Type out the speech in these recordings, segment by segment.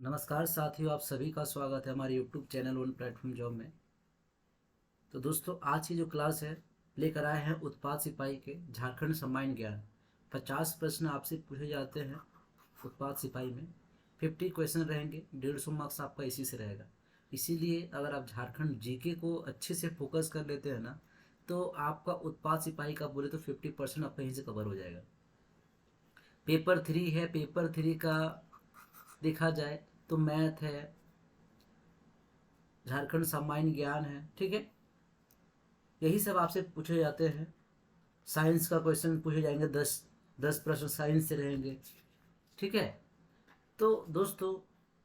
नमस्कार साथियों, आप सभी का स्वागत है हमारे YouTube channel one platform job में। तो दोस्तों, आज की जो क्लास है लेकर आए हैं उत्पाद सिपाही के झारखंड सामान्य ज्ञान। 50 प्रश्न आपसे पूछे जाते हैं उत्पाद सिपाही में। 50 क्वेश्चन रहेंगे, 150 मार्क्स आपका इसी से रहेगा। इसीलिए अगर आप झारखंड जीके को अच्छे से फोकस कर लेते हैं ना, तो आपका उत्पाद सिपाही का बोले तो 50% आपका यहीं से कवर हो जाएगा। पेपर 3 है, पेपर 3 का देखा जाए तो मैथ है, झारखंड सामान्य ज्ञान है, ठीक है। यही सब आपसे पूछे जाते हैं। साइंस का क्वेश्चन पूछे जाएंगे, 10 प्रश्न साइंस से रहेंगे, ठीक है। तो दोस्तों,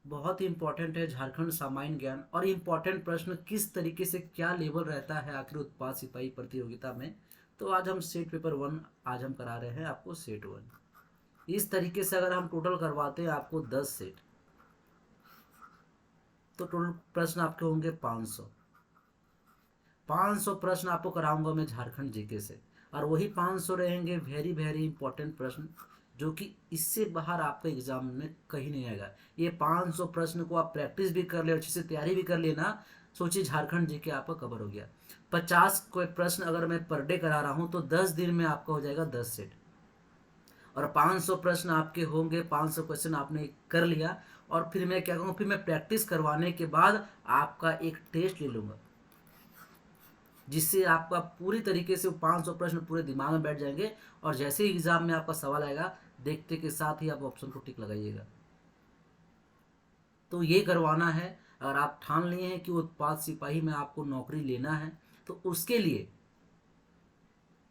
बहुत ही इंपॉर्टेंट है झारखंड सामान्य ज्ञान। और इम्पॉर्टेंट प्रश्न किस तरीके से क्या लेवल रहता है आखिर उत्पाद सिपाही प्रतियोगिता में। तो आज हम सेट पेपर 1 आज हम करा रहे हैं आपको सेट 1। इस तरीके से अगर हम टोटल करवाते हैं आपको 10 सेट, तो टोटल प्रश्न आपके होंगे 500 प्रश्न आपको कराऊंगा मैं झारखंड जीके से। और वही 500 रहेंगे वेरी वेरी इंपॉर्टेंट प्रश्न, जो कि इससे बाहर आपके एग्जाम में कहीं नहीं आएगा। ये 500 प्रश्न को आप प्रैक्टिस भी कर ले, अच्छे से तैयारी भी कर लेना, सोचिए झारखंड जीके आपका कवर हो गया। 50 कोई प्रश्न अगर मैं पर डे करा रहा हूँ तो 10 दिन में आपका हो जाएगा 10 सेट। और 500 प्रश्न आपके होंगे, 500 क्वेश्चन आपने कर लिया। और फिर मैं क्या कहूँ, फिर मैं प्रैक्टिस करवाने के बाद आपका एक टेस्ट ले लूँगा, जिससे आपका पूरी तरीके से 500 प्रश्न पूरे दिमाग में बैठ जाएंगे। और जैसे ही एग्जाम में आपका सवाल आएगा, देखते के साथ ही आप ऑप्शन को टिक लगाइएगा। तो ये करवाना है। अगर आप ठान लिए हैं कि उत्पाद सिपाही में आपको नौकरी लेना है, तो उसके लिए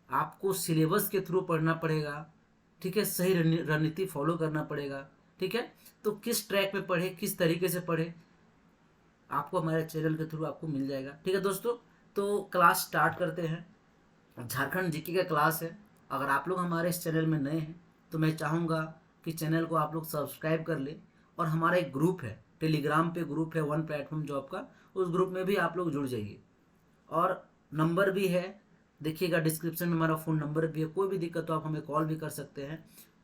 आपको सिलेबस के थ्रू पढ़ना पड़ेगा, ठीक है। सही रणनीति फॉलो करना पड़ेगा, ठीक है। तो किस ट्रैक पे पढ़े, किस तरीके से पढ़े, आपको हमारे चैनल के थ्रू आपको मिल जाएगा, ठीक है दोस्तों। तो क्लास स्टार्ट करते हैं। झारखंड जीके का क्लास है। अगर आप लोग हमारे इस चैनल में नए हैं तो मैं चाहूँगा कि चैनल को आप लोग सब्सक्राइब कर ले। और हमारा एक ग्रुप है, टेलीग्राम पे ग्रुप है वन प्लेटफॉर्म जॉब का, उस ग्रुप में भी आप लोग जुड़ जाइए। और नंबर भी है, देखिएगा डिस्क्रिप्शन में हमारा फ़ोन नंबर भी है। कोई भी दिक्कत हो आप हमें कॉल भी कर सकते हैं।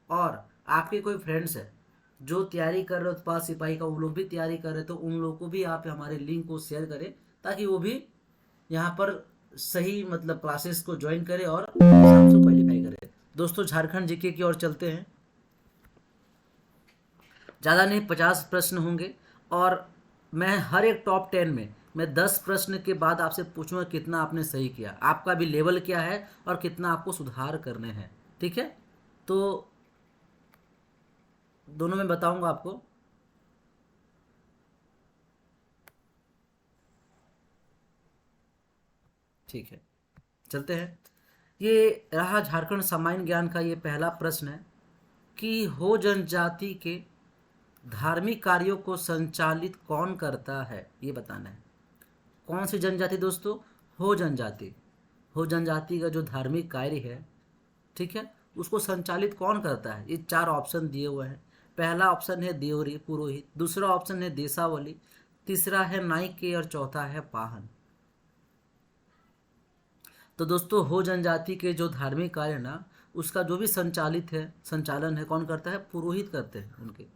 और आपके कोई फ्रेंड्स है जो तैयारी कर रहे हो उत्पाद सिपाही का, वो लोग भी तैयारी कर रहे, तो उन लोगों को भी आप हमारे लिंक को शेयर करें, ताकि वो भी यहाँ पर सही मतलब क्लासेस को ज्वाइन करें और एग्जाम को क्वालिफाई करें। दोस्तों, झारखंड जीके की ओर चलते हैं। ज़्यादा नहीं, 50 प्रश्न होंगे। और मैं हर एक टॉप 10 में मैं 10 प्रश्न के बाद आपसे पूछूंगा कितना आपने सही किया, आपका भी लेवल क्या है और कितना आपको सुधार करने हैं, ठीक है। तो दोनों में बताऊंगा आपको। ठीक है, चलते हैं। ये रहा झारखंड सामान्य ज्ञान का ये पहला प्रश्न है कि हो जनजाति के धार्मिक कार्यों को संचालित कौन करता है, ये बताना है। कौन सी जनजाति दोस्तों? हो जनजाति। हो जनजाति का जो धार्मिक कार्य है, ठीक है, उसको संचालित कौन करता है? ये 4 ऑप्शन दिए हुए हैं। पहला ऑप्शन है देवरी पुरोहित, दूसरा ऑप्शन है देसावली, तीसरा है नाइके और चौथा है पाहन। तो दोस्तों, हो जनजाति के जो धार्मिक कार्य है ना, उसका जो भी संचालित है, संचालन है, कौन करता है? पुरोहित करते हैं उनके।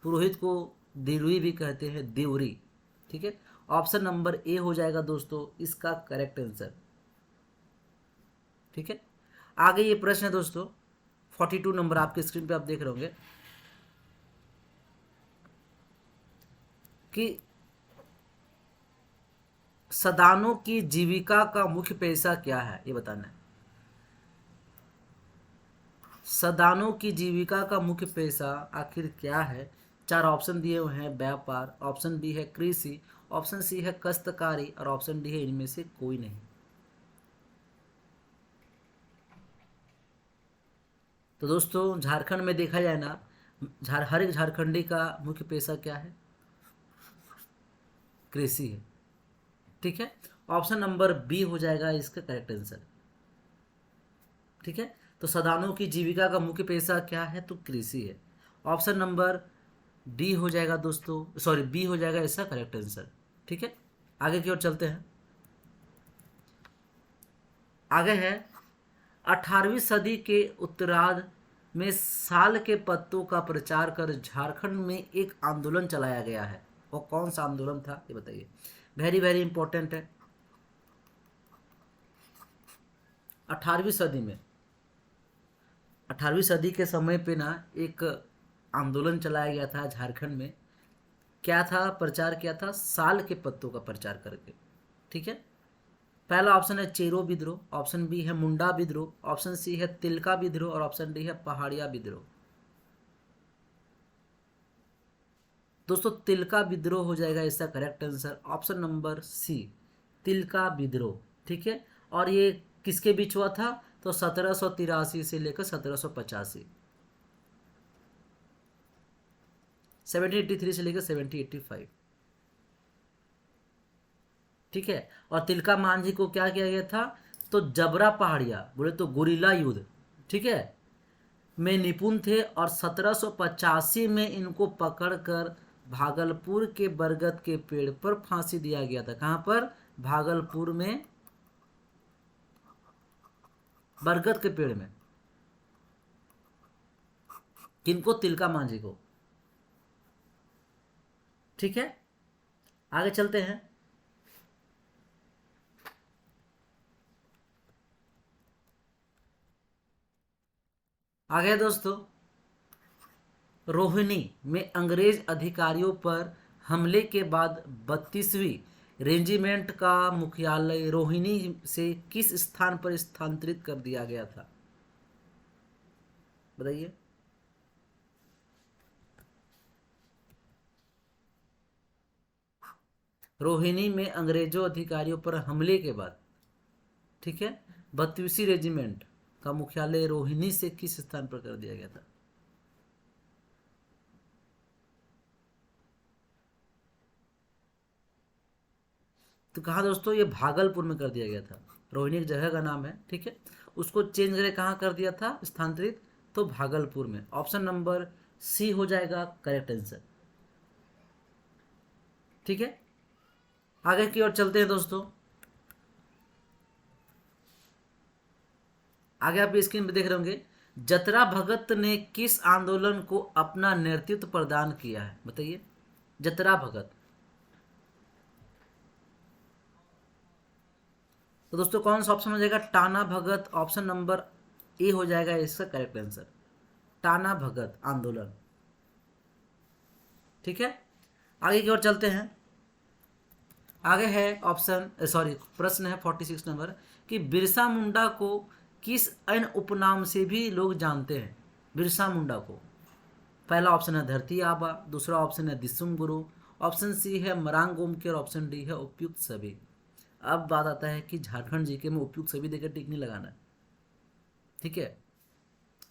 पुरोहित को देवरी भी कहते हैं, देवरी, ठीक है। ऑप्शन नंबर ए हो जाएगा दोस्तों इसका करेक्ट आंसर, ठीक है। आगे ये प्रश्न है दोस्तों, 42 नंबर आपके स्क्रीन पे आप देख रहे होंगे कि सदानों की जीविका का मुख्य पेशा क्या है, ये बताना है। सदानों की जीविका का मुख्य पेशा आखिर क्या है? 4 ऑप्शन दिए हुए हैं। व्यापार, ऑप्शन बी है कृषि, ऑप्शन सी है काश्तकारी और ऑप्शन डी है इनमें से कोई नहीं। तो दोस्तों, झारखंड में देखा जाए ना, हर एक झारखंडी का मुख्य पेशा क्या है? कृषि है, ठीक है। ऑप्शन नंबर बी हो जाएगा इसका करेक्ट आंसर, ठीक है। तो सदानों की जीविका का मुख्य पेशा क्या है? तो कृषि है। ऑप्शन नंबर डी हो जाएगा दोस्तों, सॉरी बी हो जाएगा इसका करेक्ट आंसर, ठीक है। आगे की ओर चलते हैं। आगे है 18वीं सदी के उत्तरार्ध में साल के पत्तों का प्रचार कर झारखंड में एक आंदोलन चलाया गया है। वो कौन सा आंदोलन था ये बताइए, वेरी वेरी इंपॉर्टेंट है। 18वीं सदी में, 18वीं सदी के समय पे ना एक आंदोलन चलाया गया था झारखंड में। क्या था, प्रचार किया था साल के पत्तों का प्रचार करके। ठीक है, पहला ऑप्शन है चेरो विद्रोह, ऑप्शन बी है मुंडा विद्रोह, ऑप्शन सी है तिलका विद्रोह और ऑप्शन डी है पहाड़िया विद्रोह। दोस्तों तिलका विद्रोह हो जाएगा इसका correct answer, option number C Tilka विद्रोह। ठीक है, और ये किसके बीच हुआ था, तो 1783 से लेकर 1785, 1783 से लेकर 1785। ठीक है, और तिलका मांझी को क्या किया गया था, तो जबरा पहाड़िया बोले तो गुरिल्ला युद्ध, ठीक है, में निपुण थे और 1785 में इनको पकड़कर भागलपुर के बरगद के पेड़ पर फांसी दिया गया था। कहां पर, भागलपुर में बरगद के पेड़ में। किनको, तिलका मांझी को। ठीक है, आगे चलते हैं। आगे दोस्तों, रोहिणी में अंग्रेज अधिकारियों पर हमले के बाद 32वीं रेजिमेंट का मुख्यालय रोहिणी से किस स्थान पर स्थानांतरित कर दिया गया था, बताइए। रोहिणी में अंग्रेजों अधिकारियों पर हमले के बाद, ठीक है, 32वीं रेजिमेंट का मुख्यालय रोहिणी से किस स्थान पर कर दिया गया था। तो कहा दोस्तों, ये भागलपुर में कर दिया गया था। रोहिणी एक जगह का नाम है, ठीक है, उसको चेंज करके कहाँ कर दिया था स्थानांतरित, तो भागलपुर में। ऑप्शन नंबर सी हो जाएगा करेक्ट आंसर। ठीक है, आगे की ओर चलते हैं दोस्तों। आगे आप स्क्रीन पे देख रहे होंगे, जतरा भगत ने किस आंदोलन को अपना नेतृत्व प्रदान किया है, बताइए। जतरा भगत, तो दोस्तों कौन सा ऑप्शन हो जाएगा, Tana Bhagat. Option number A हो जाएगा इसका करेक्ट आंसर, टाना भगत आंदोलन। ठीक है, आगे की ओर चलते हैं। आगे है ऑप्शन, सॉरी प्रश्न है 46 नंबर, कि बिरसा मुंडा को किस अन्य उपनाम से भी लोग जानते हैं, बिरसा मुंडा को। पहला ऑप्शन है धरती आबा, दूसरा ऑप्शन है दिसुम गुरु, ऑप्शन सी है मरांग गोमके और ऑप्शन डी है उपयुक्त सभी। अब बात आता है कि झारखंड जीके में उपयुक्त सभी देकर टिक नहीं लगाना है। ठीक है,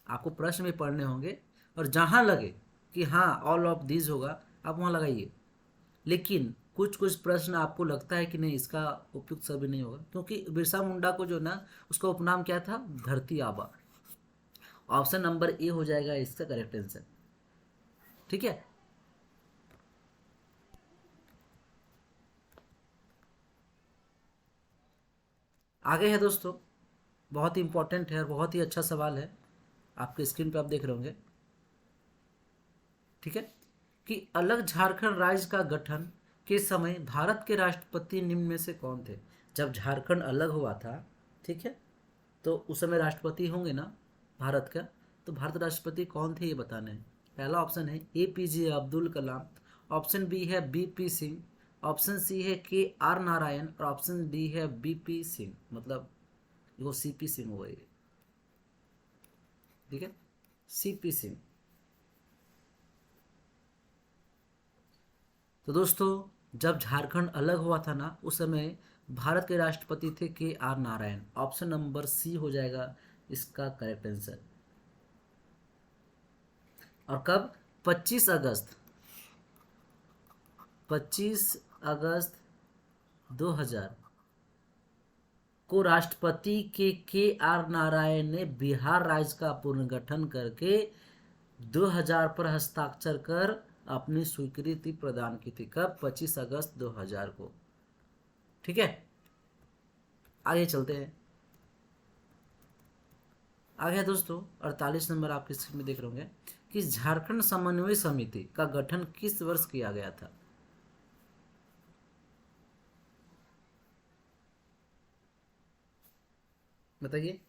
आपको प्रश्न में पढ़ने होंगे और जहां लगे कि हाँ ऑल ऑफ दिस होगा आप वहां लगाइए। लेकिन कुछ कुछ प्रश्न आपको लगता है कि नहीं इसका उपयुक्त सभी नहीं होगा, क्योंकि बिरसा मुंडा को जो ना उसका उपनाम क्या था, धरती आबा। ऑप्शन नंबर ए हो जाएगा इसका करेक्ट आंसर। ठीक है, आगे है दोस्तों, बहुत ही इंपॉर्टेंट है और बहुत ही अच्छा सवाल है, आपके स्क्रीन पे आप देख रहे होंगे। ठीक है, कि अलग झारखंड राज्य का गठन के समय भारत के राष्ट्रपति निम्न में से कौन थे। जब झारखंड अलग हुआ था, ठीक है, तो उस समय राष्ट्रपति होंगे ना भारत का, तो भारत राष्ट्रपति कौन थे ये बताने हैं। पहला ऑप्शन है APJ Abdul Kalam, option B है BP सिंह, ऑप्शन सी है KR नारायण और ऑप्शन डी है BP सिंह, मतलब वो CP सिंह हो गए। ठीक है, CP सिंह। तो दोस्तों जब झारखंड अलग हुआ था ना उस समय भारत के राष्ट्रपति थे KR Narayan. Option number C हो जाएगा इसका करेक्ट आंसर। और कब, 25 अगस्त 2000 को राष्ट्रपति के KR नारायण ने बिहार राज्य का पुनर्गठन करके 2000 पर हस्ताक्षर कर अपनी स्वीकृति प्रदान की थी। कब, 25 अगस्त 2000 को। ठीक है, आगे चलते हैं। आगे है दोस्तों 48 नंबर आपके स्क्रीन में देख रहे होंगे कि झारखंड समन्वय समिति का गठन किस वर्ष किया गया था। बताइए।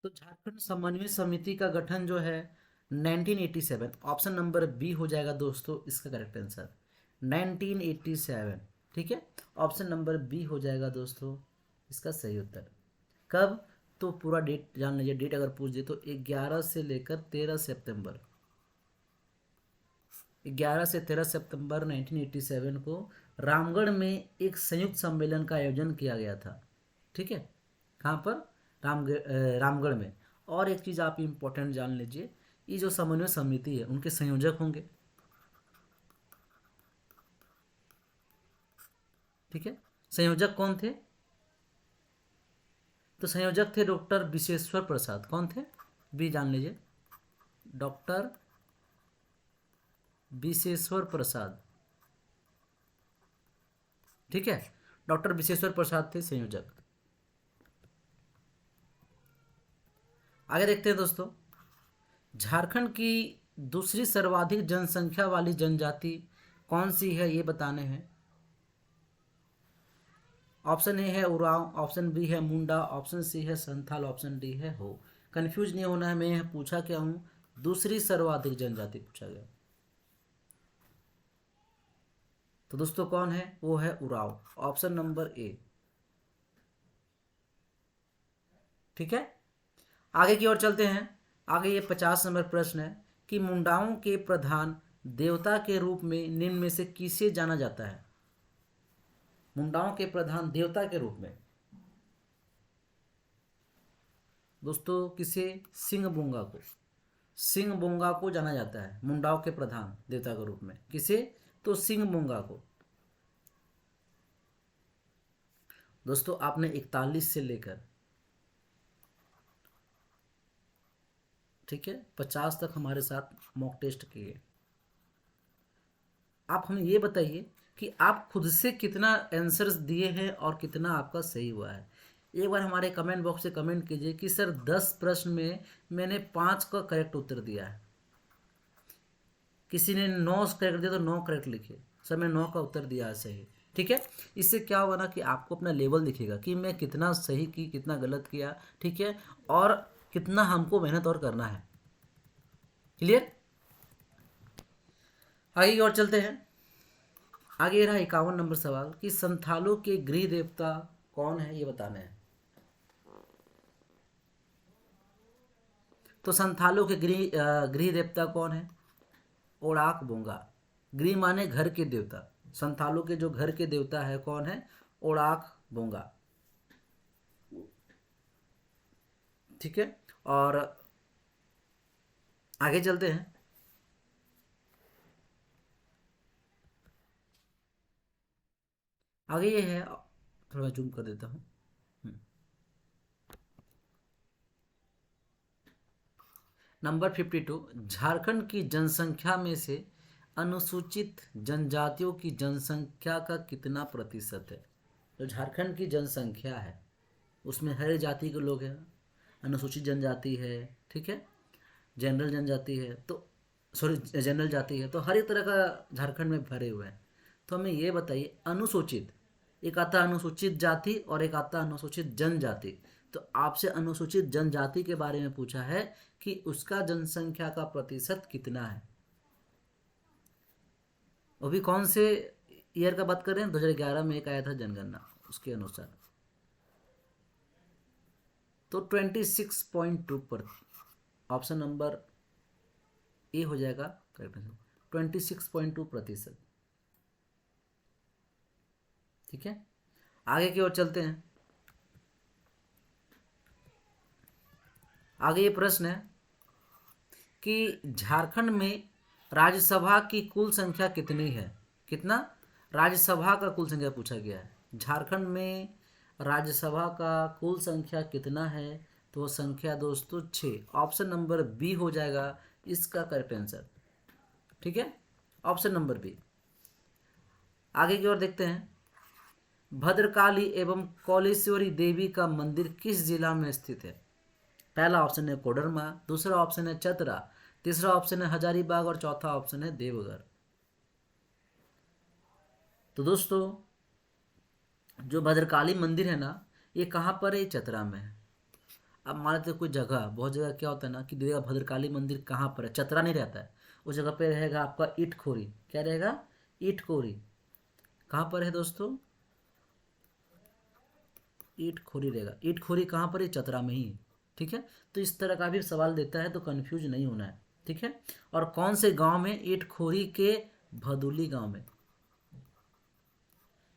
तो झारखंड समन्वय समिति का गठन जो है 1987, ऑप्शन नंबर बी हो जाएगा दोस्तों इसका करेक्ट आंसर 1987। ठीक है, ऑप्शन नंबर बी हो जाएगा दोस्तों इसका सही उत्तर। कब? तो पूरा डेट जान लीजिए, डेट अगर पूछ दे तो 11 से लेकर 13 सितंबर, 11 से 13 सितंबर 1987 को रामगढ़ में एक संयुक्त सम्मेलन का आयोजन किया गया था। ठीक है, कहाँ पर? रामगढ़ में। और एक चीज़ आप इम्पोर्टेंट जान लीजिए, ये जो समन्वय समिति है उनके संयोजक होंगे। ठीक है, संयोजक कौन थे? तो संयोजक थे डॉक्टर विशेश्वर प्रसाद। कौन थे? बी जान लीजिए, डॉक्टर विशेश्वर प्रसाद। ठीक है, डॉक्टर विशेश्वर प्रसाद थे संयोजक। आगे देखते हैं दोस्तों, झारखंड की दूसरी सर्वाधिक जनसंख्या वाली जनजाति कौन सी है ये बताने हैं। ऑप्शन ए है उरांव, ऑप्शन बी है मुंडा, ऑप्शन सी है संथाल, ऑप्शन डी है हो। कंफ्यूज नहीं होना है, मैं पूछा क्या हूँ, दूसरी सर्वाधिक जनजाति पूछा गया। तो दोस्तों कौन है? वो है उरांव, ऑप्शन नंबर ए। ठीक है, आगे की ओर चलते हैं। आगे ये 50 नंबर प्रश्न है कि मुंडाओं के प्रधान देवता के रूप में निम्न में से किसे जाना जाता है। मुंडाओं के प्रधान देवता के रूप में दोस्तों किसे? सिंह बोंगा को। सिंह बोंगा को जाना जाता है मुंडाओं के प्रधान देवता के रूप में। किसे? तो सिंह बोंगा को। दोस्तों आपने 41 से लेकर, ठीक है, 50 तक हमारे साथ मॉक टेस्ट किए। आप हमें ये बताइए कि आप खुद से कितना आंसर्स दिए हैं और कितना आपका सही हुआ है। एक बार हमारे कमेंट बॉक्स से कमेंट कीजिए कि सर 10 प्रश्न में मैंने 5 का करेक्ट उत्तर दिया है। किसी ने 9 करेक्ट दिया तो 9 करेक्ट लिखिए, सर मैं 9 का उत्तर दिया है सही। ठीक है, इससे क्या होगा ना कि आपको अपना लेवल दिखेगा कि मैं कितना सही की कितना गलत किया। ठीक है, और कितना हमको मेहनत और करना है। क्लियर? आगे की ओर चलते हैं। आगे रहा 51 नंबर सवाल कि संथालों के गृह देवता कौन है ये बताना है। तो संथालों के गृह देवता कौन है? ओड़ाक बोंगा। गृह माने घर के देवता, संथालों के जो घर के देवता है कौन है? ओड़ाक बोंगा। ठीक है, और आगे चलते हैं। आगे ये है, थोड़ा जूम कर देता हूँ। नंबर 52, झारखंड की जनसंख्या में से अनुसूचित जनजातियों की जनसंख्या का कितना प्रतिशत है। तो झारखंड की जनसंख्या है उसमें हर जाति के लोग हैं। अनुसूचित जनजाति है, ठीक है, जनरल जनजाति है, तो सॉरी जनरल जाति है, तो हर एक तरह का झारखंड में भरे हुए हैं। तो हमें ये बताइए अनुसूचित, एक आता है अनुसूचित जाति और एक आता है अनुसूचित जनजाति। तो आपसे अनुसूचित जनजाति के बारे में पूछा है कि उसका जनसंख्या का प्रतिशत कितना है। वो भी कौन से ईयर का बात कर रहे हैं? 2011 में एक आया था जनगणना, उसके अनुसार। तो 26.2 पर, ऑप्शन नंबर ए हो जाएगा करेक्ट आंसर, 26.2%। ठीक है, आगे की ओर चलते हैं। आगे ये प्रश्न है कि झारखंड में राज्यसभा की कुल संख्या कितनी है। कितना? राज्यसभा का कुल संख्या पूछा गया है। झारखंड में राज्यसभा का कुल संख्या कितना है? तो वो संख्या दोस्तों 6, ऑप्शन नंबर बी हो जाएगा इसका करेक्ट आंसर। ठीक है, ऑप्शन नंबर बी। आगे की ओर देखते हैं, भद्रकाली एवं कौलेश्वरी देवी का मंदिर किस जिला में स्थित है? पहला ऑप्शन है कोडरमा, दूसरा ऑप्शन है चतरा, तीसरा ऑप्शन है हजारीबाग और चौथा ऑप्शन है देवघर। तो दोस्तों, जो भद्रकाली मंदिर है ना, ये कहाँ पर है? चतरा में है। अब मान लेते कोई जगह, बहुत जगह क्या होता है ना कि देखिएगा भद्रकाली मंदिर कहाँ पर है, चतरा नहीं रहता है, उस जगह पे रहेगा आपका ईटखोरी। क्या रहेगा? ईटखोरी। कहाँ पर है दोस्तों? ईटखोरी रहेगा। ईटखोरी कहाँ पर है? चतरा में ही है। ठीक है, तो इस तरह का भी सवाल देता है तो कंफ्यूज नहीं होना है। ठीक है, और कौन से गांव में? ईटखोरी के भदोली गांव में।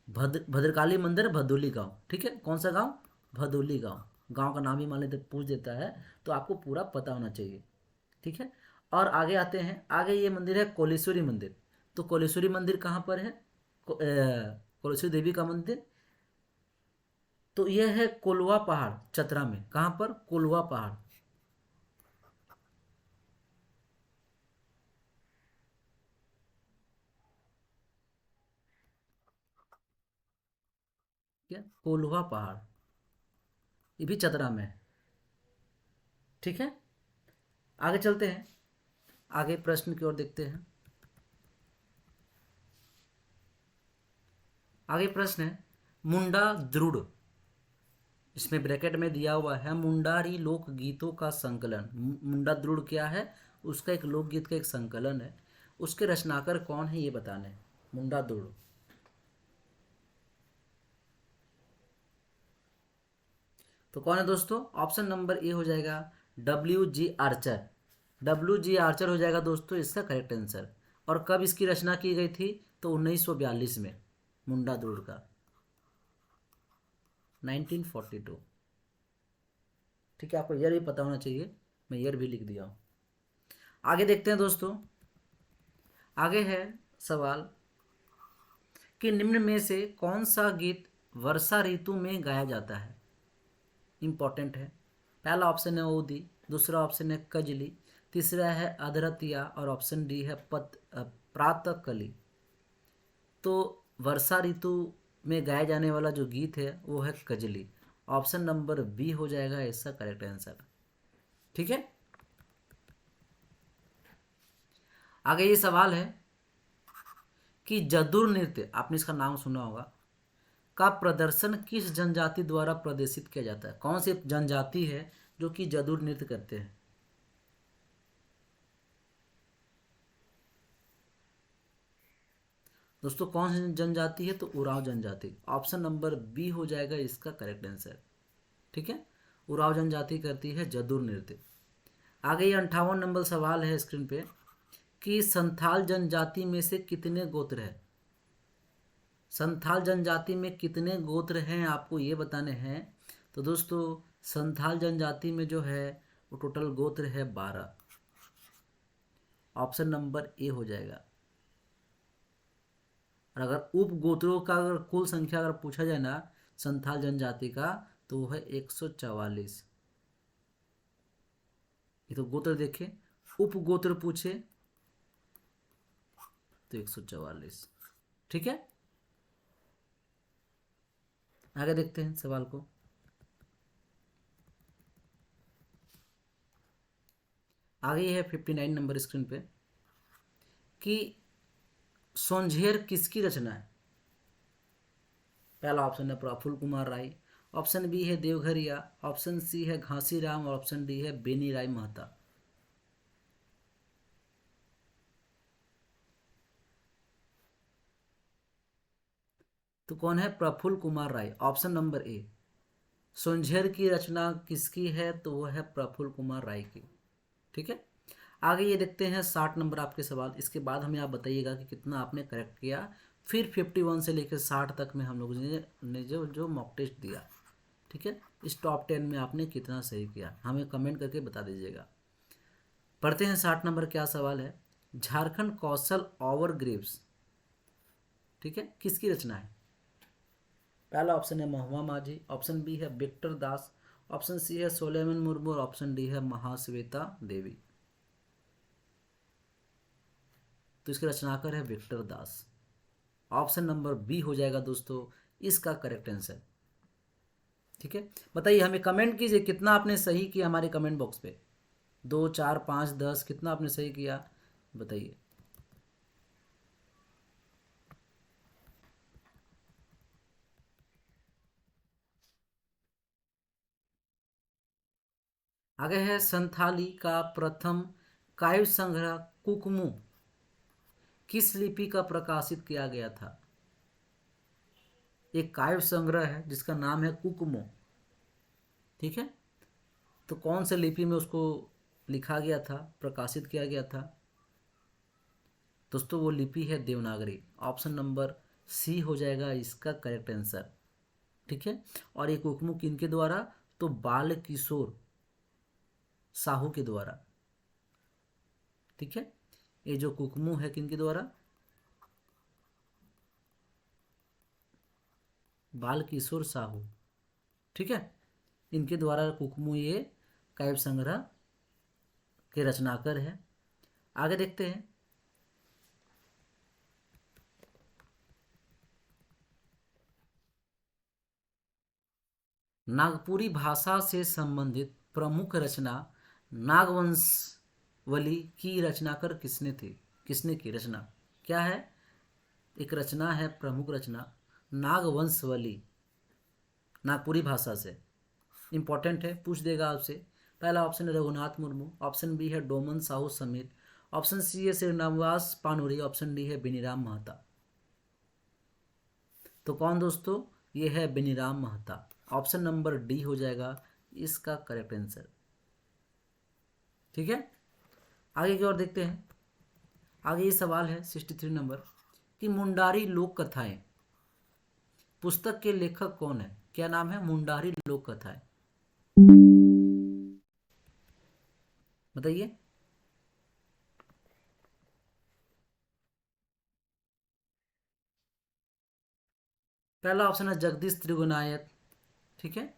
भद्रकाली मंदिर भदोली गांव। ठीक है, कौन सा गांव? भदोली गांव। गांव का नाम ही मान लेते पूछ देता है तो आपको पूरा पता होना चाहिए। ठीक है, और आगे आते हैं। आगे ये मंदिर है कोलेश्वरी मंदिर। तो कोलेश्वरी मंदिर कहाँ पर है? कोलेश्वरी देवी का मंदिर, तो यह है कोलवा पहाड़, चतरा में। कहाँ पर? कोलवा पहाड़। क्या? कोल्हा पहाड़, ये भी चतरा में है। ठीक है, आगे चलते हैं। आगे प्रश्न की ओर देखते हैं। आगे प्रश्न है, मुंडा द्रुड़, इसमें ब्रैकेट में दिया हुआ है मुंडारी लोक गीतों का संकलन। मुंडा द्रुड़ क्या है? उसका एक लोकगीत का एक संकलन है। उसके रचनाकार कौन है ये बताना है। मुंडा द्रुड़, तो कौन है दोस्तों? ऑप्शन नंबर ए हो जाएगा WG आर्चर। WG आर्चर हो जाएगा दोस्तों इसका करेक्ट आंसर। और कब इसकी रचना की गई थी? तो 1942 में, मुंडा द्रुड़ का, 1942। ठीक है, आपको ईयर भी पता होना चाहिए, मैं ईयर भी लिख दिया हूँ। आगे देखते हैं दोस्तों। आगे है सवाल कि निम्न में से कौन सा गीत वर्षा ऋतु में गाया जाता है? इंपॉर्टेंट है। पहला ऑप्शन है ओदी, दूसरा ऑप्शन है कजली, तीसरा है अधरतिया और ऑप्शन डी है प्रातःकली। तो वर्षा ऋतु में गाया जाने वाला जो गीत है वो है कजली। ऑप्शन नंबर बी हो जाएगा इसका करेक्ट आंसर। ठीक है, आगे ये सवाल है कि जदुर नृत्य, आपने इसका नाम सुना होगा, का प्रदर्शन किस जनजाति द्वारा प्रदर्शित किया जाता है? कौन सी जनजाति है जो कि जदुर नृत्य करते हैं? दोस्तों, कौन सी जनजाति है? तो उराव जनजाति। ऑप्शन नंबर बी हो जाएगा इसका करेक्ट आंसर। ठीक है, उराव जनजाति करती है जदुर नृत्य। आगे ये 58 नंबर सवाल है स्क्रीन पे कि संथाल जनजाति में से कितने गोत्र है? संथाल जनजाति में कितने गोत्र हैं आपको ये बताने हैं। तो दोस्तों, संथाल जनजाति में जो है वो टोटल गोत्र है 12। ऑप्शन नंबर ए हो जाएगा। और अगर उप गोत्रों का अगर कुल संख्या अगर पूछा जाए ना संथाल जनजाति का, तो वो है 144। ये तो गोत्र देखे, उप गोत्र पूछे तो 144। ठीक है, आगे देखते हैं सवाल को। आगे ये है 59 नंबर स्क्रीन पे कि सोंझेर किसकी रचना है? पहला ऑप्शन है प्रफुल्ल कुमार राय, ऑप्शन बी है देवघरिया, ऑप्शन सी है घासीराम और ऑप्शन डी है बेनी राय महता। तो कौन है? Praful Kumar Rai, option number A. सोंझेर की रचना किसकी है? तो वो है प्रफुल्ल कुमार राय की। ठीक है, आगे ये देखते हैं 60 नंबर आपके सवाल। इसके बाद हमें आप बताइएगा कि कितना आपने करेक्ट किया। फिर 51 से लेकर 60 तक में हम लोग ने जो जो मॉक टेस्ट दिया। ठीक है, इस टॉप 10 में आपने कितना सही किया हमें कमेंट करके बता दीजिएगा। पढ़ते हैं 60 नंबर क्या सवाल है। झारखंड कौशल ओवर ग्रेव्स, ठीक है, किसकी रचना है? पहला ऑप्शन है महुआ माझी, ऑप्शन बी है विक्टर दास, ऑप्शन सी है सोलेमन मुर्मू और ऑप्शन डी है महाश्वेता देवी। तो इसके रचनाकार है विक्टर दास। ऑप्शन नंबर बी हो जाएगा दोस्तों इसका करेक्ट आंसर। ठीक है, बताइए, हमें कमेंट कीजिए कितना आपने सही किया हमारे कमेंट बॉक्स पे। 2, 4, 5, 10 कितना आपने सही किया बताइए। आगे है संथाली का प्रथम काव्य संग्रह कुकमू किस लिपि का प्रकाशित किया गया था। एक काव्य संग्रह है जिसका नाम है कुकमू। ठीक है, तो कौन से लिपि में उसको लिखा गया था, प्रकाशित किया गया था दोस्तों? वो लिपि है देवनागरी। ऑप्शन नंबर सी हो जाएगा इसका करेक्ट आंसर। ठीक है, और ये कुकमू किनके द्वारा? तो बाल किशोर साहू के द्वारा। ठीक है, ये जो कुकमू है किनके द्वारा? बाल किशोर साहू। ठीक है, इनके द्वारा कुकमू ये काव्य संग्रह के रचनाकार है। आगे देखते हैं। नागपुरी भाषा से संबंधित प्रमुख रचना नागवंशवली की रचनाकार किसने थे? किसने की रचना क्या है? एक रचना है, प्रमुख रचना नागवंशवली, नागपुरी भाषा से। इंपॉर्टेंट है, पूछ देगा आपसे। पहला ऑप्शन है रघुनाथ मुर्मू, ऑप्शन बी है डोमन साहू समीर, ऑप्शन सी है श्रीनिवास पानुरी, ऑप्शन डी है बेनीराम महता। तो कौन दोस्तों? ये है बेनीराम महता। ऑप्शन नंबर डी हो जाएगा इसका करेक्ट आंसर। ठीक है, आगे की ओर देखते हैं। आगे ये सवाल है 63 नंबर कि मुंडारी लोक कथाएं पुस्तक के लेखक कौन है? क्या नाम है? मुंडारी लोक कथाएं, बताइए। पहला ऑप्शन है जगदीश त्रिगुनायत। ठीक है,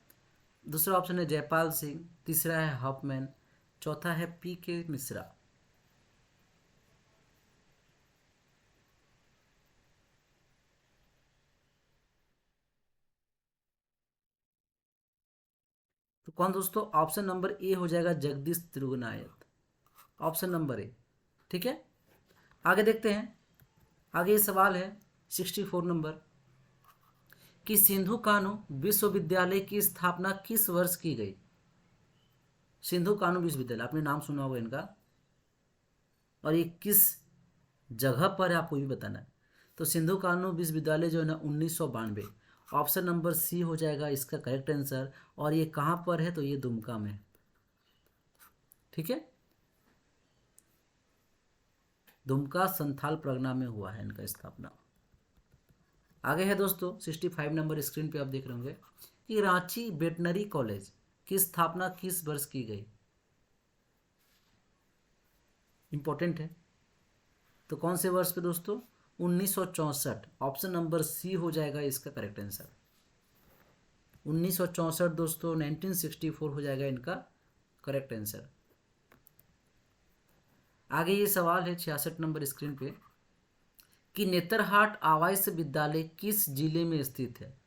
दूसरा ऑप्शन है जयपाल सिंह, तीसरा है हॉफमैन, चौथा है पी के मिश्रा। तो कौन दोस्तों? ऑप्शन नंबर ए हो जाएगा Jagdish Trigunayat, option number A. ठीक है, आगे देखते हैं। आगे ये सवाल है 64 नंबर कि सिंधु कानू विश्वविद्यालय की स्थापना किस वर्ष की गई? सिंधु कानू विश्वविद्यालय, आपने नाम सुना होगा इनका, और ये किस जगह पर है आपको भी बताना है। तो सिंधु कानू विश्वविद्यालय जो है ना 1992, ऑप्शन नंबर सी हो जाएगा इसका करेक्ट आंसर। और ये कहाँ पर है? तो ये दुमका में है। ठीक है, दुमका संथाल परगना में हुआ है इनका स्थापना। आगे है दोस्तों 65 नंबर, स्क्रीन पे आप देख रहे होंगे कि रांची वेटनरी कॉलेज की स्थापना किस वर्ष की गई? इंपॉर्टेंट है। तो कौन से वर्ष पे दोस्तों? 1964, ऑप्शन नंबर सी हो जाएगा इसका करेक्ट आंसर। 1964 दोस्तों, 1964 हो जाएगा इनका करेक्ट आंसर। आगे ये सवाल है 66 नंबर स्क्रीन पे कि नेतरहाट आवास विद्यालय किस जिले में स्थित है?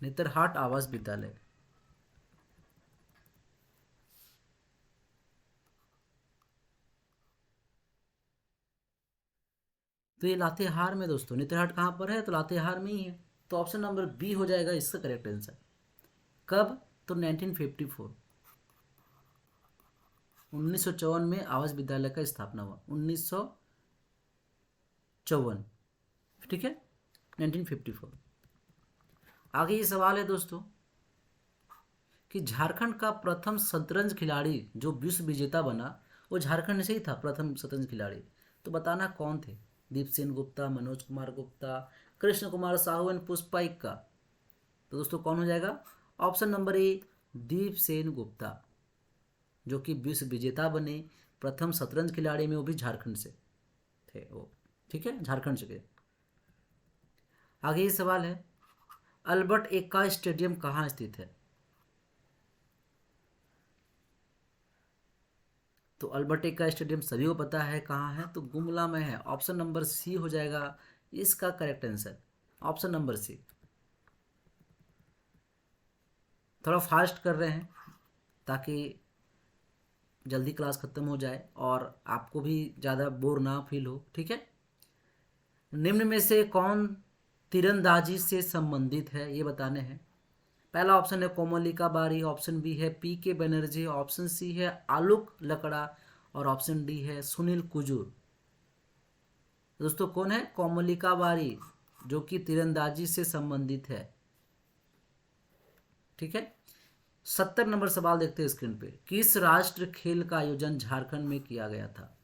नेतरहाट आवास विद्यालय, तो ये लातेहार में दोस्तों। नेतरहाट कहाँ पर है? तो लातेहार में ही है। तो ऑप्शन नंबर बी हो जाएगा इसका करेक्ट आंसर। कब? तो 1954, 1954 में आवास विद्यालय का स्थापना हुआ, 1954। ठीक है, 1954। आगे ये सवाल है दोस्तों कि झारखंड का प्रथम शतरंज खिलाड़ी जो विश्व विजेता बना वो झारखंड से ही था, प्रथम शतरंज खिलाड़ी। तो बताना कौन थे? दीपसेन गुप्ता, मनोज कुमार गुप्ता, कृष्ण कुमार साहू एंड पुष्पा इक्का। तो दोस्तों कौन हो जाएगा? ऑप्शन नंबर ए दीपसेन गुप्ता, जो कि विश्व विजेता बने, प्रथम शतरंज खिलाड़ी में, वो भी झारखंड से थे वो। ठीक है, झारखंड से गए। आगे ये सवाल है अल्बर्ट एक्का स्टेडियम कहाँ स्थित है? तो अल्बर्ट एक्का स्टेडियम सभी को पता है कहाँ है, तो गुमला में है। ऑप्शन नंबर सी हो जाएगा इसका correct answer, option number C. थोड़ा फास्ट कर रहे हैं ताकि जल्दी क्लास खत्म हो जाए और आपको भी ज़्यादा बोर ना फील हो, ठीक है। निम्न में से कौन तीरंदाजी से संबंधित है ये बताने हैं। पहला ऑप्शन है कोमलिका बारी, ऑप्शन बी है पी के बनर्जी, ऑप्शन सी है आलोक लकड़ा और ऑप्शन डी है सुनील कुजूर। दोस्तों कौन है कोमलिका बारी, जो कि तीरंदाजी से संबंधित है, ठीक है। 70 नंबर सवाल देखते हैं स्क्रीन पे। किस राष्ट्र खेल का आयोजन झारखंड में किया गया था?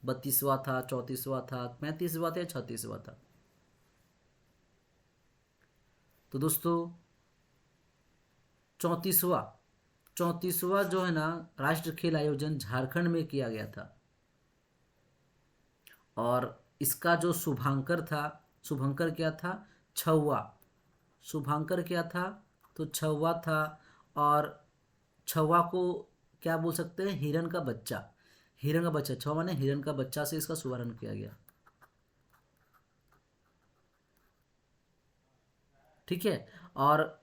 32वां था, 34वां था, 35वां था या 36वां था? तो दोस्तों 34वां 34वां जो है ना राष्ट्र खेल आयोजन झारखंड में किया गया था। और इसका जो शुभांकर था, शुभंकर क्या था? छवा। शुभांकर क्या था? तो छवा था। और छवा को क्या बोल सकते हैं? हिरन का बच्चा। हिरन का बच्चा, छवा माने हिरन का बच्चा से इसका शुभारंभ किया गया, ठीक है। और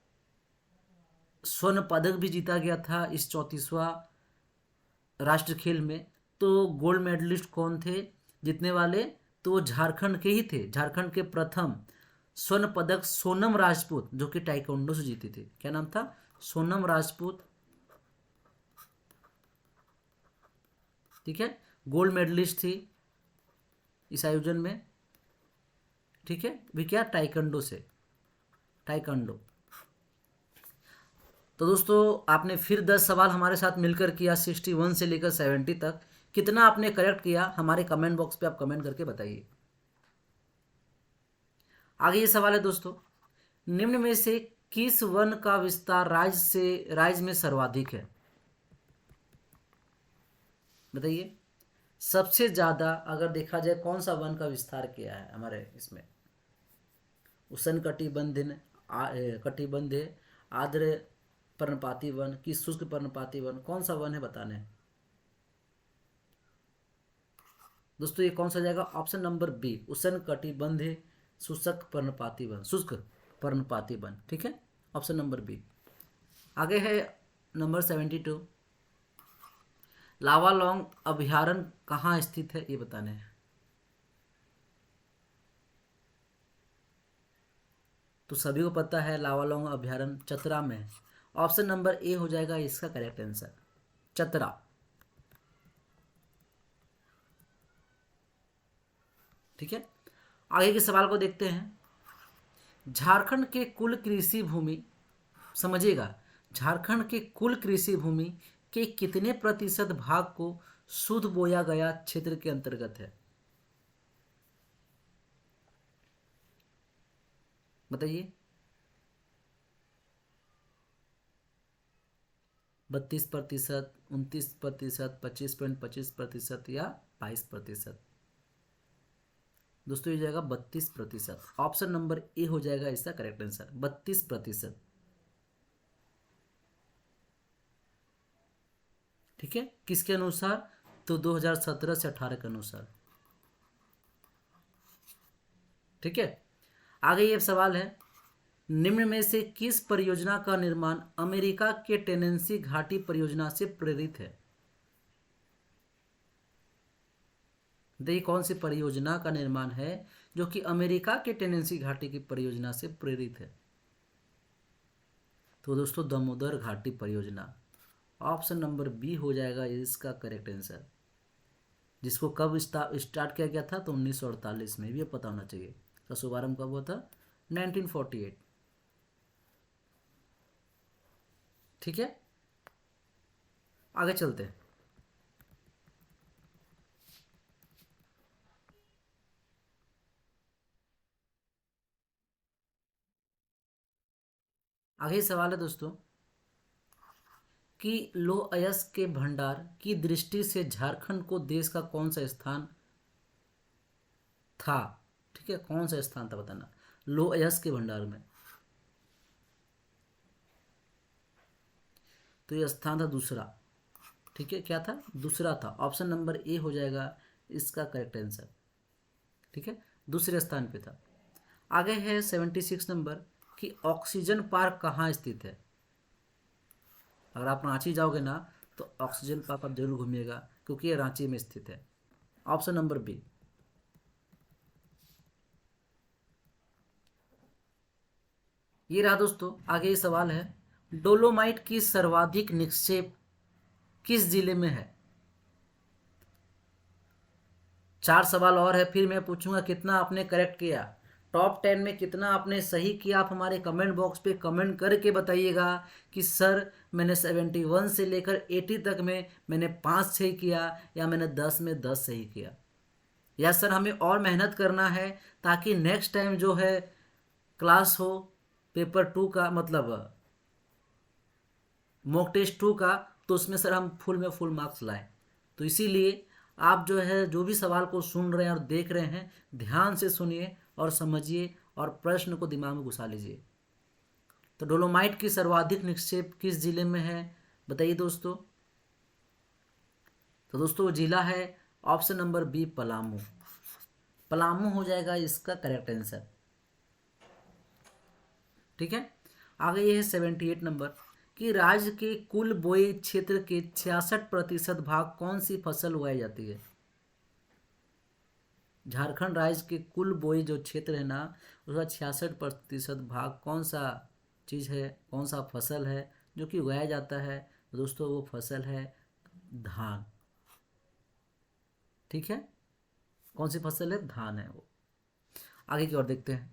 स्वर्ण पदक भी जीता गया था इस 34वां राष्ट्र खेल में। तो गोल्ड मेडलिस्ट कौन थे जीतने वाले? तो वो झारखंड के ही थे। झारखंड के प्रथम स्वर्ण पदक सोनम राजपूत, जो कि टाइकोंडो से जीती थी। क्या नाम था? सोनम राजपूत, ठीक है। गोल्ड मेडलिस्ट थी इस आयोजन में, ठीक है। भी क्या? टाइकोंडो से, टाइकोंडो। तो दोस्तों आपने फिर 10 सवाल हमारे साथ मिलकर किया, 61 से लेकर 70 तक। कितना आपने करेक्ट किया हमारे कमेंट बॉक्स पे आप कमेंट करके बताइए। आगे ये सवाल है दोस्तों, निम्न में से किस वन का विस्तार राज्य में सर्वाधिक है? बताइए। सबसे ज्यादा अगर देखा जाए कौन सा वन का विस्तार किया है हमारे इसमें? उष्णकटिबंधीय कटिबंधीय आर्द्र पर्णपाती वन की शुष्क पर्णपाती वन, कौन सा वन है बताने हैं दोस्तों। ये कौन सा जाएगा? ऑप्शन नंबर बी, उष्णकटिबंधीय शुष्क पर्णपाती वन, शुष्क पर्णपाती वन, ठीक है। Option number B. आगे है नंबर 72, लावालौंग अभयारण्य कहाँ स्थित है ये बताने हैं। तो सभी को पता है लावालौंग अभयारण्य चतरा में है। ऑप्शन नंबर ए हो जाएगा इसका करेक्ट आंसर, चतरा, ठीक है। आगे के सवाल को देखते हैं। झारखंड के कुल कृषि भूमि, समझिएगा, झारखंड के कुल कृषि भूमि के कितने प्रतिशत भाग को शुद्ध बोया गया क्षेत्र के अंतर्गत है? बताइए। 32%, 29%, 25.25% या 22%? दोस्तों ये जाएगा 32%। ऑप्शन नंबर ए हो जाएगा इसका करेक्ट आंसर, 32%, ठीक है। किसके अनुसार? तो 2017 से 18 के अनुसार, ठीक है। आगे ये सवाल है, निम्न में से किस परियोजना का निर्माण अमेरिका के टेनेंसी घाटी परियोजना से प्रेरित है? देखिए कौन सी परियोजना का निर्माण है जो कि अमेरिका के टेनेंसी घाटी की परियोजना से प्रेरित है? तो दोस्तों दामोदर घाटी परियोजना, ऑप्शन नंबर बी हो जाएगा इसका करेक्ट आंसर। जिसको कब स्टार्ट किया गया था? तो 1948 में, भी पता होना चाहिए। इसका शुभारंभ कब हुआ था? 1948, ठीक है। आगे चलते हैं। आगे सवाल है दोस्तों कि लौह अयस्क के भंडार की दृष्टि से झारखंड को देश का कौन सा स्थान था, ठीक है। कौन सा स्थान था बताना लौह अयस्क के भंडार में? तो यह स्थान था दूसरा, ठीक है, क्या था, दूसरा था, ऑप्शन नंबर ए हो जाएगा इसका करेक्ट आंसर। ठीक है, दूसरे स्थान पे था। आगे है 76 नंबर कि ऑक्सीजन पार्क कहाँ स्थित है। अगर आप रांची जाओगे ना तो ऑक्सीजन पार्क आप जरूर घूमिएगा, क्योंकि ये रांची में स्थित है। Option number B. ये रहा दोस्तों। आगे ये सवाल है, डोलोमाइट की सर्वाधिक निक्षेप किस जिले में है। चार सवाल और है, फिर मैं पूछूंगा कितना आपने करेक्ट किया। टॉप 10 में कितना आपने सही किया, आप हमारे कमेंट बॉक्स पे कमेंट करके बताइएगा कि सर मैंने 71 से लेकर 80 तक में मैंने 5 सही किया, या मैंने 10 में 10 सही किया, या सर हमें और मेहनत करना है ताकि नेक्स्ट टाइम जो है क्लास हो पेपर 2 का, मतलब मॉक टेस्ट 2 का, तो उसमें सर हम फुल में फुल मार्क्स लाएं। तो इसीलिए आप जो है जो भी सवाल को सुन रहे हैं और देख रहे हैं, ध्यान से सुनिए और समझिए और प्रश्न को दिमाग में घुसा लीजिए। तो डोलोमाइट की सर्वाधिक निक्षेप किस जिले में है, बताइए दोस्तों। तो दोस्तों वो जिला है option number B, Palamu. Palamu हो जाएगा इसका करेक्ट आंसर। ठीक है, आगे ये है 78 नंबर कि राज्य के कुल बोए क्षेत्र के 66% भाग कौन सी फसल उगाई जाती है। झारखंड राज्य के कुल बोए जो क्षेत्र है ना, उसका 66% भाग कौन सा चीज़ है, कौन सा फसल है जो कि उगाया जाता है। तो दोस्तों वो फसल है धान। ठीक है, कौन सी फसल है, धान है वो। आगे की ओर देखते हैं।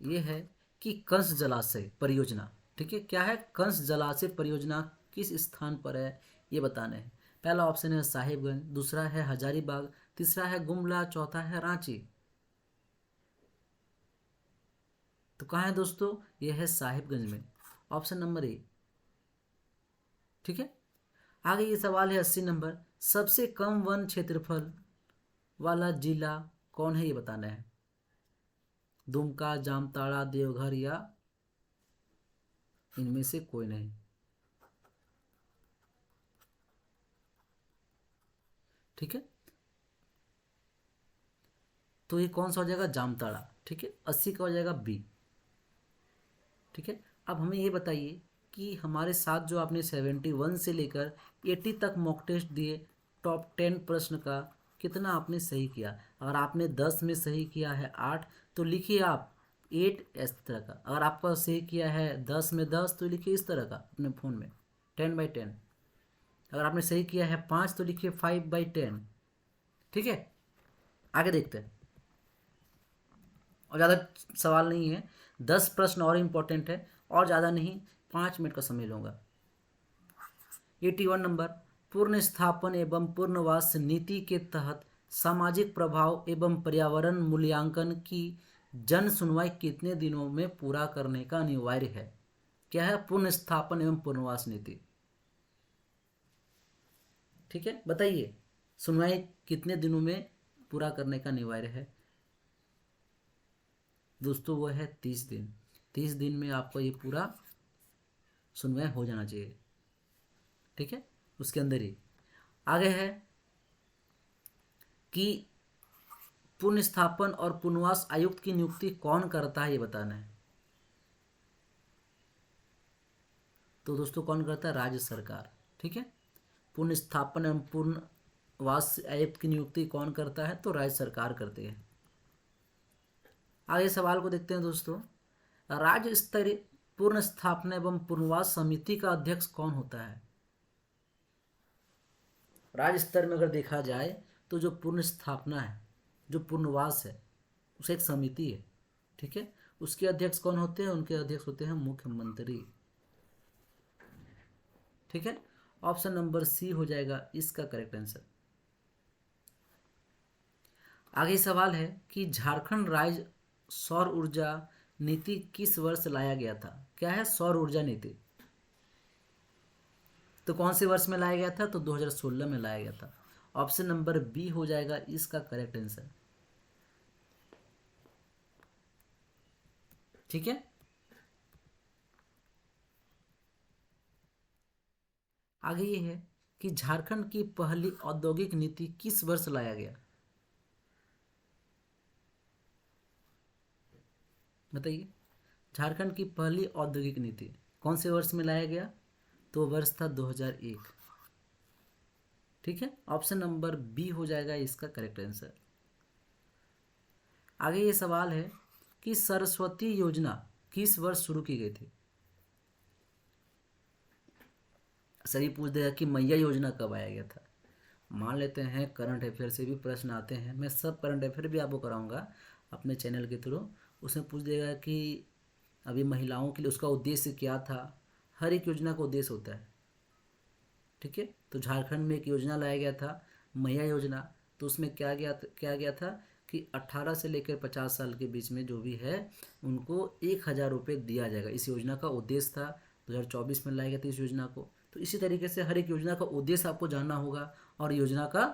ये है कि कंस जलाशय परियोजना, ठीक है, क्या है, कंस जलाशय परियोजना किस स्थान पर है, ये बताने हैं। पहला ऑप्शन है साहिबगंज, दूसरा है हजारीबाग, तीसरा है गुमला, चौथा है रांची। तो कहाँ है दोस्तों, ये है साहिबगंज में, ऑप्शन नंबर ए। ठीक है, आगे ये सवाल है 80 नंबर, सबसे कम वन क्षेत्रफल वाला जिला कौन है, ये बताना है। दुमका, जामताड़ा, देवघर या इनमें से कोई नहीं। ठीक है, तो ये कौन सा हो जाएगा, जामताड़ा। ठीक है, 80 का हो जाएगा बी। ठीक है, अब हमें ये बताइए कि हमारे साथ जो आपने 71 से लेकर 80 तक मॉक टेस्ट दिए, टॉप 10 प्रश्न का कितना आपने सही किया। अगर आपने 10 में सही किया है 8, तो लिखिए आप 8 इस तरह का। अगर आपका सही किया है 10 में 10, तो लिखिए इस तरह का अपने फ़ोन में 10/10। अगर आपने सही किया है 5, तो लिखिए 5/10। ठीक है, आगे देखते हैं। और ज़्यादा सवाल नहीं है, 10 प्रश्न और इम्पोर्टेंट है, और ज़्यादा नहीं, 5 मिनट का समय लूँगा। 81 नंबर, पूर्ण स्थापन एवं पुनर्वास नीति के तहत सामाजिक प्रभाव एवं पर्यावरण मूल्यांकन की जन सुनवाई कितने दिनों में पूरा करने का अनिवार्य है। क्या है, पुनः स्थापन एवं पुनर्वास नीति। ठीक है, बताइए सुनवाई कितने दिनों में पूरा करने का अनिवार्य है। दोस्तों वो है 30 दिन। 30 दिन में आपको ये पूरा सुनवाई हो जाना चाहिए। ठीक है, उसके अंदर ही आगे है कि पुनर्स्थापन और पुनर्वास आयुक्त की नियुक्ति कौन करता है, ये बताना है। तो दोस्तों कौन करता है, राज्य सरकार। ठीक है, पुनर्स्थापन एवं पुनर्वास आयुक्त की नियुक्ति कौन करता है, तो राज्य सरकार करती है। आगे सवाल को देखते हैं दोस्तों, राज्य स्तरीय पूर्ण स्थापना एवं पुनर्वास समिति का अध्यक्ष कौन होता है। राज्य स्तर में अगर देखा जाए तो जो पूर्ण स्थापना है, जो पुनर्वास है, उसे एक समिति है। ठीक है, उसके अध्यक्ष कौन होते हैं, उनके अध्यक्ष होते हैं मुख्यमंत्री। ठीक है, ऑप्शन नंबर सी हो जाएगा इसका करेक्ट आंसर। आगे सवाल है कि झारखंड राज्य सौर ऊर्जा नीति किस वर्ष लाया गया था। क्या है, सौर ऊर्जा नीति। तो कौन से वर्ष में लाया गया था, तो 2016 में लाया गया था। ऑप्शन नंबर बी हो जाएगा इसका करेक्ट आंसर। ठीक है, आगे ये है कि झारखंड की पहली औद्योगिक नीति किस वर्ष लाया गया, बताइए। झारखंड की पहली औद्योगिक नीति कौन से वर्ष में लाया गया, तो वर्ष था 2001। ठीक है, ऑप्शन नंबर बी हो जाएगा इसका करेक्ट आंसर। आगे ये सवाल है कि सरस्वती योजना किस वर्ष शुरू की गई थी। सही पूछ देगा कि मैया योजना कब आया गया था। मान लेते हैं करंट अफेयर से भी प्रश्न आते हैं, मैं सब करंट अफेयर भी आपको कराऊंगा अपने चैनल के थ्रू। उसमें पूछ देगा कि अभी महिलाओं के लिए उसका उद्देश्य क्या था। हर एक योजना का उद्देश्य होता है, ठीक है। तो झारखंड में एक योजना लाया गया था मैया योजना, तो उसमें क्या गया था कि 18 से लेकर 50 साल के बीच में जो भी है उनको 1,000 रुपये दिया जाएगा। इस योजना का उद्देश्य था, 2024 में लाया गया था इस योजना को। तो इसी तरीके से हर एक योजना का उद्देश्य आपको जानना होगा और योजना का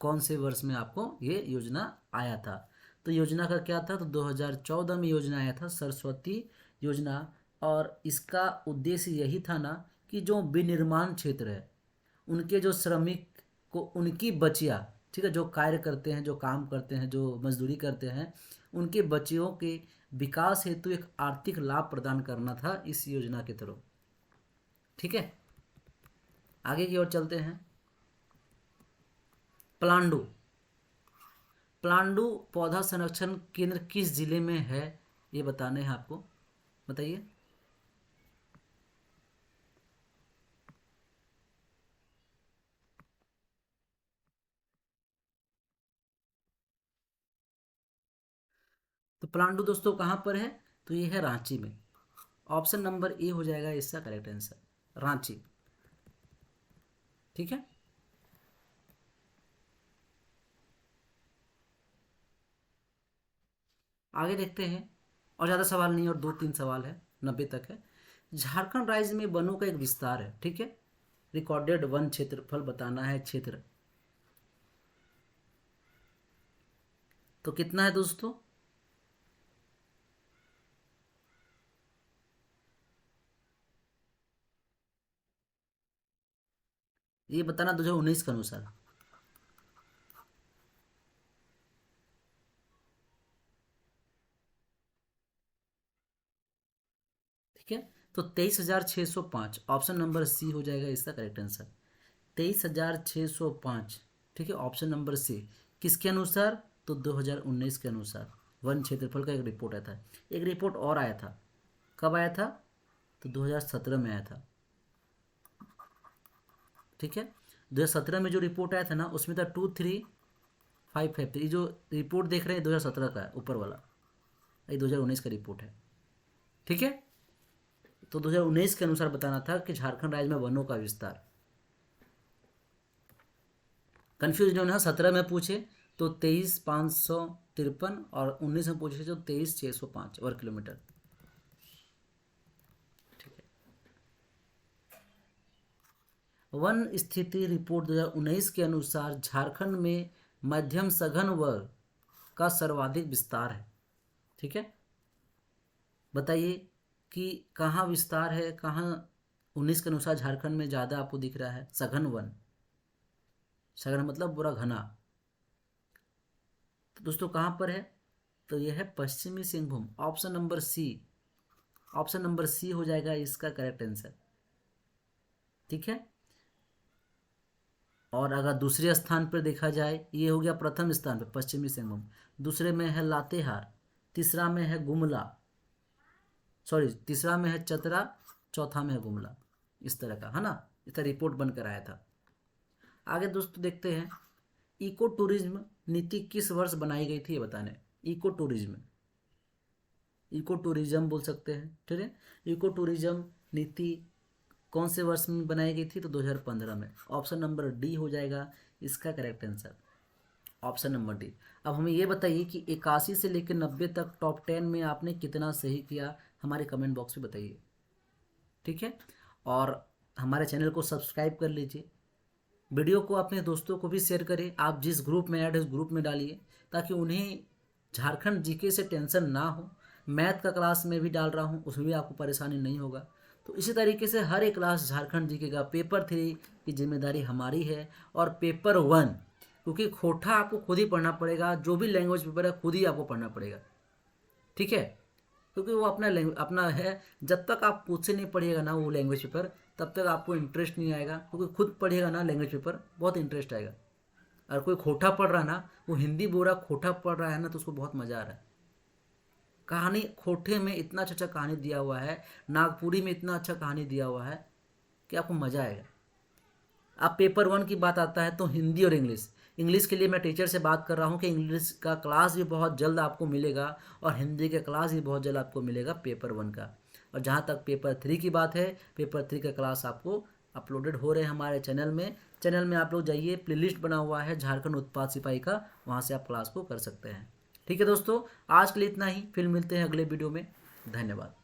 कौन से वर्ष में आपको ये योजना आया था। तो योजना का क्या था, तो 2014 में योजना आया था सरस्वती योजना। और इसका उद्देश्य यही था ना कि जो विनिर्माण क्षेत्र है उनके जो श्रमिक को उनकी बचिया, ठीक है, जो कार्य करते हैं, जो काम करते हैं, जो मजदूरी करते हैं, उनके बच्चियों के विकास हेतु एक आर्थिक लाभ प्रदान करना था इस योजना के थ्रू। ठीक है, आगे की ओर चलते हैं। पलांडु पलांडु पौधा संरक्षण केंद्र किस जिले में है, ये बताने हैं आपको, बताइए। तो पलांडु दोस्तों कहाँ पर है, तो ये है रांची में। ऑप्शन नंबर ए हो जाएगा इसका करेक्ट आंसर, रांची। ठीक है, आगे देखते हैं। और ज़्यादा सवाल नहीं, और 2-3 सवाल है, 90 तक है। झारखंड राज्य में वनों का एक विस्तार है, ठीक है। रिकॉर्डेड वन क्षेत्रफल बताना है, क्षेत्र तो कितना है दोस्तों। ये बताना 2019 के अनुसार। ठीक है, तो 23,605 ऑप्शन नंबर सी हो जाएगा इसका करेक्ट आंसर, 23,605। ठीक है, ऑप्शन नंबर सी। किसके अनुसार, तो 2019 के अनुसार वन क्षेत्रफल का एक रिपोर्ट आया था। एक रिपोर्ट और आया था, कब आया था, तो 2017 में आया था। ठीक है, 2017 में जो रिपोर्ट आया था ना, उसमें था 23,553। जो रिपोर्ट देख रहे हैं 2017 का है ऊपर वाला, ये 2019 का रिपोर्ट है। ठीक है, तो 2019 के अनुसार बताना था कि झारखंड राज्य में वनों का विस्तार। कन्फ्यूज होना, 17 में पूछे तो 23,553 और 19 में पूछे तो 23,605 वर्ग किलोमीटर। ठीक है, वन स्थिति रिपोर्ट 2019 के अनुसार झारखंड में मध्यम सघन वर्ग का सर्वाधिक विस्तार है। ठीक है, बताइए कि कहाँ विस्तार है, कहाँ 19 के अनुसार झारखंड में ज़्यादा आपको दिख रहा है सघन वन। सघन मतलब पूरा घना। तो दोस्तों कहाँ पर है, तो यह है पश्चिमी Singhbhum. Option number C, option number C हो जाएगा इसका करेक्ट आंसर। ठीक है, और अगर दूसरे स्थान पर देखा जाए, ये हो गया प्रथम स्थान पर पश्चिमी सिंहभूम, दूसरे में है लातेहार, तीसरा में है गुमला, सॉरी तीसरा में है चतरा, चौथा में है गुमला। इस तरह का है ना, इस तरह रिपोर्ट बनकर आया था। आगे दोस्तों देखते हैं, इको टूरिज्म नीति किस वर्ष बनाई गई थी, ये बताने। इको टूरिज्म, इको टूरिज्म बोल सकते हैं, ठीक है। इको टूरिज्म नीति कौन से वर्ष में बनाई गई थी, तो 2015 में। ऑप्शन नंबर डी हो जाएगा इसका correct answer, option number D. अब हमें ये बताइए कि 81 से लेकर 90 तक टॉप 10 में आपने कितना सही किया, हमारे कमेंट बॉक्स में बताइए। ठीक है, और हमारे चैनल को सब्सक्राइब कर लीजिए, वीडियो को अपने दोस्तों को भी शेयर करें। आप जिस ग्रुप में ऐड है उस ग्रुप में डालिए, ताकि उन्हें झारखंड जीके से टेंशन ना हो। मैथ का क्लास में भी डाल रहा हूँ, उसमें भी आपको परेशानी नहीं होगा। तो इसी तरीके से हर एक क्लास झारखंड जीके का पेपर 3 की जिम्मेदारी हमारी है, और पेपर 1 क्योंकि खोटा आपको खुद ही पढ़ना पड़ेगा, जो भी लैंग्वेज पेपर है खुद ही आपको पढ़ना पड़ेगा, ठीक है, क्योंकि वो अपना है। जब तक आप खुद से नहीं पढ़िएगा ना वो लैंग्वेज पेपर, तब तक आपको इंटरेस्ट नहीं आएगा, क्योंकि खुद पढ़िएगा ना लैंग्वेज पेपर बहुत इंटरेस्ट आएगा। और कोई खोटा पढ़ रहा है ना, वो हिंदी बोल रहा खोटा पढ़ रहा है ना, तो उसको बहुत मज़ा आ रहा है। कहानी खोटे में इतना अच्छा कहानी दिया हुआ है, नागपुरी में इतना अच्छा कहानी दिया हुआ है कि आपको मज़ा आएगा। अब पेपर 1 की बात आता है तो हिंदी और इंग्लिश। इंग्लिश के लिए मैं टीचर से बात कर रहा हूँ कि इंग्लिश का क्लास भी बहुत जल्द आपको मिलेगा, और हिंदी का क्लास भी बहुत जल्द आपको मिलेगा पेपर 1 का। और जहाँ तक पेपर 3 की बात है, पेपर 3 का क्लास आपको अपलोडेड हो रहे हैं हमारे चैनल में। चैनल में आप लोग जाइए, प्लेलिस्ट बना हुआ है झारखंड उत्पाद सिपाही का, वहाँ से आप क्लास को कर सकते हैं। ठीक है दोस्तों, आज के लिए इतना ही, फिर मिलते हैं अगले वीडियो में। धन्यवाद।